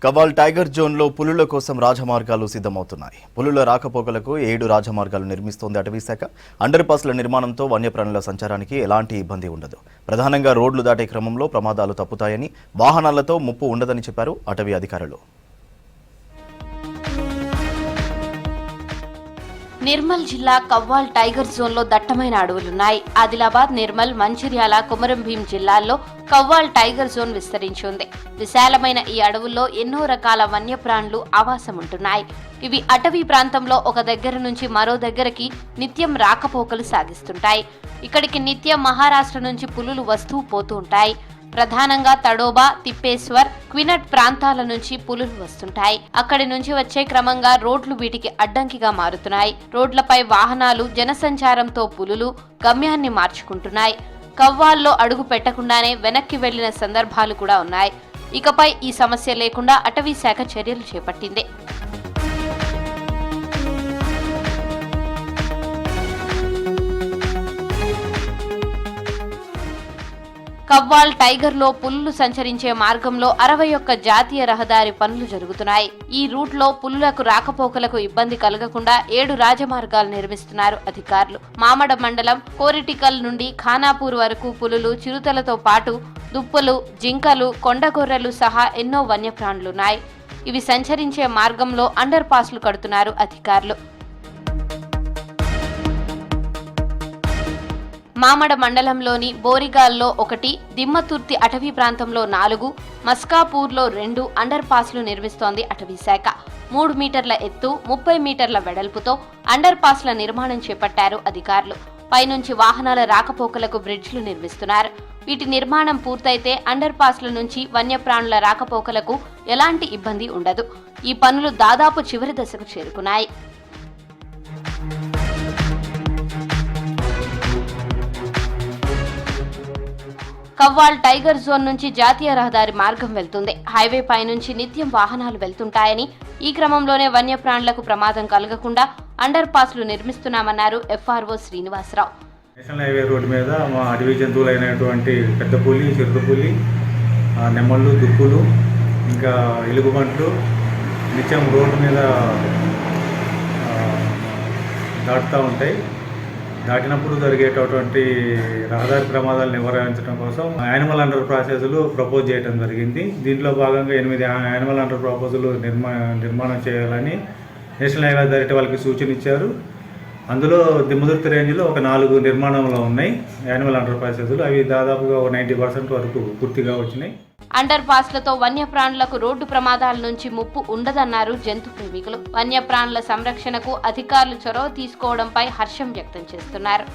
Kawal tiger జోన్లో పులుల కోసం రాజమార్గాలు సిద్ధమవుతున్నాయి. పులుల రాకపోకలకు 7 రాజమార్గాలు నిర్మిస్తోంది అటవీశాఖ. అండర్ పాస్ల నిర్మాణంతో వన్యప్రాణుల సంచారానికి ఎలాంటి ఇబ్బంది ఉండదు. ప్రధానంగా రోడ్లు దాటే క్రమంలో ప్రమాదాలు తప్పుతాయని, వాహనాలతో ముప్పు ఉండదని చెప్పారు అటవీ అధికారులు. నిర్మల్ జిల్లా కవ్వాల్ టైగర్ జోన్లో దట్టమైన అడవులున్నాయి. ఆదిలాబాద్, నిర్మల్, మంచిర్యాల, కొమరం భీం జిల్లాల్లో కవ్వాల్ టైగర్ జోన్ విస్తరించి ఉంది. విశాలమైన ఈ అడవుల్లో ఎన్నో రకాల వన్యప్రాణులు ఆవాసం ఉంటున్నాయి. ఇవి అటవీ ప్రాంతంలో ఒక దగ్గర నుంచి మరో దగ్గరకి నిత్యం రాకపోకలు సాగిస్తుంటాయి. ఇక్కడికి నిత్యం మహారాష్ట్ర నుంచి పులులు వస్తూ పోతూ ఉంటాయి. ప్రధానంగా తడోబా, తిప్పేశ్వర్, క్వినట్ ప్రాంతాల నుంచి పులులు వస్తుంటాయి. అక్కడి నుంచి వచ్చే క్రమంగా రోడ్లు వీటికి అడ్డంకిగా మారుతున్నాయి. రోడ్లపై వాహనాలు, జనసంచారంతో పులులు గమ్యాన్ని మార్చుకుంటున్నాయి. కవ్వాల్లో అడుగు పెట్టకుండానే వెనక్కి వెళ్లిన సందర్భాలు కూడా ఉన్నాయి. ఇకపై ఈ సమస్య లేకుండా అటవీ శాఖ చర్యలు చేపట్టింది. కవ్వాల్ టైగర్ లో పులులు సంచరించే మార్గంలో 61 జాతీయ రహదారి పనులు జరుగుతున్నాయి. ఈ రూట్ లో పులులకు రాకపోకలకు ఇబ్బంది కలగకుండా 7 రాజమార్గాలు నిర్మిస్తున్నారు అధికారులు. మామడ మండలం కోరిటికల్ నుండి ఖానాపూర్ వరకు పులులు, చిరుతలతో పాటు దుప్పులు, జింకలు, కొండగొర్రెలు సహా ఎన్నో వన్యప్రాణులున్నాయి. ఇవి సంచరించే మార్గంలో అండర్ పాస్లు కడుతున్నారు అధికారులు. మామడ మండలంలోని బోరిగాల్లో 1, దిమ్మతుర్తి అటవీ ప్రాంతంలో 4, మస్కాపూర్లో 2 అండర్ పాస్లు నిర్మిస్తోంది అటవీ శాఖ. 3 మీటర్ల ఎత్తు, 30 మీటర్ల వెడల్పుతో అండర్ పాస్ల నిర్మాణం చేపట్టారు అధికారులు. పైనుంచి వాహనాల రాకపోకలకు బ్రిడ్జ్లు నిర్మిస్తున్నారు. వీటి నిర్మాణం పూర్తయితే అండర్ పాస్ల నుంచి వన్యప్రాణుల రాకపోకలకు ఎలాంటి ఇబ్బంది ఉండదు. ఈ పనులు దాదాపు చివరి దశకు చేరుకున్నాయి. కవ్వాల్ టైగర్ జోన్ నుంచి జాతీయ రహదారి మార్గం వెళ్తుంది. హైవే పై నుంచి నిత్యం వాహనాలు వెళ్తుంటాయని, ఈ క్రమంలోనే వన్యప్రాణులకు ప్రమాదం కలగకుండా అండర్ పాస్లు నిర్మిస్తున్నామన్నారు FRO Srinivasarao. National highway road మీద మా అడవి జంతువులైనటువంటి పెద్ద పులి, చిరుతపులి, నెమ్మళ్ళు, దుప్పులు, ఇంకా ఎలుగుబంట్లు నిత్యం రోడ్డు మీద దాటుతూ ఉంటాయి. దాటినప్పుడు జరిగేటటువంటి రహదారి ప్రమాదాలు నివారించడం కోసం యానిమల్ అండర్ ప్రాసెస్లు ప్రపోజ్ చేయడం జరిగింది. దీంట్లో భాగంగా 8 యానిమల్ అండర్ ప్రాసెస్లు నిర్మాణం చేయాలని నేషనల్ హైవే అథారిటీ వాళ్ళకి సూచన ఇచ్చారు. అందులో దిమ్మదుర్తి రేంజ్లో ఒక 4 నిర్మాణంలో ఉన్నాయి యానిమల్ అండర్ ప్రాసెస్లు. అవి దాదాపుగా 90% వరకు పూర్తిగా వచ్చినాయి. అండర్ పాస్లతో వన్యప్రాణులకు రోడ్డు ప్రమాదాల నుంచి ముప్పు ఉండదన్నారు జంతు ప్రేమికులు. వన్యప్రాణుల సంరక్షణకు అధికారులు చొరవ తీసుకోవడంపై హర్షం వ్యక్తం చేస్తున్నారు.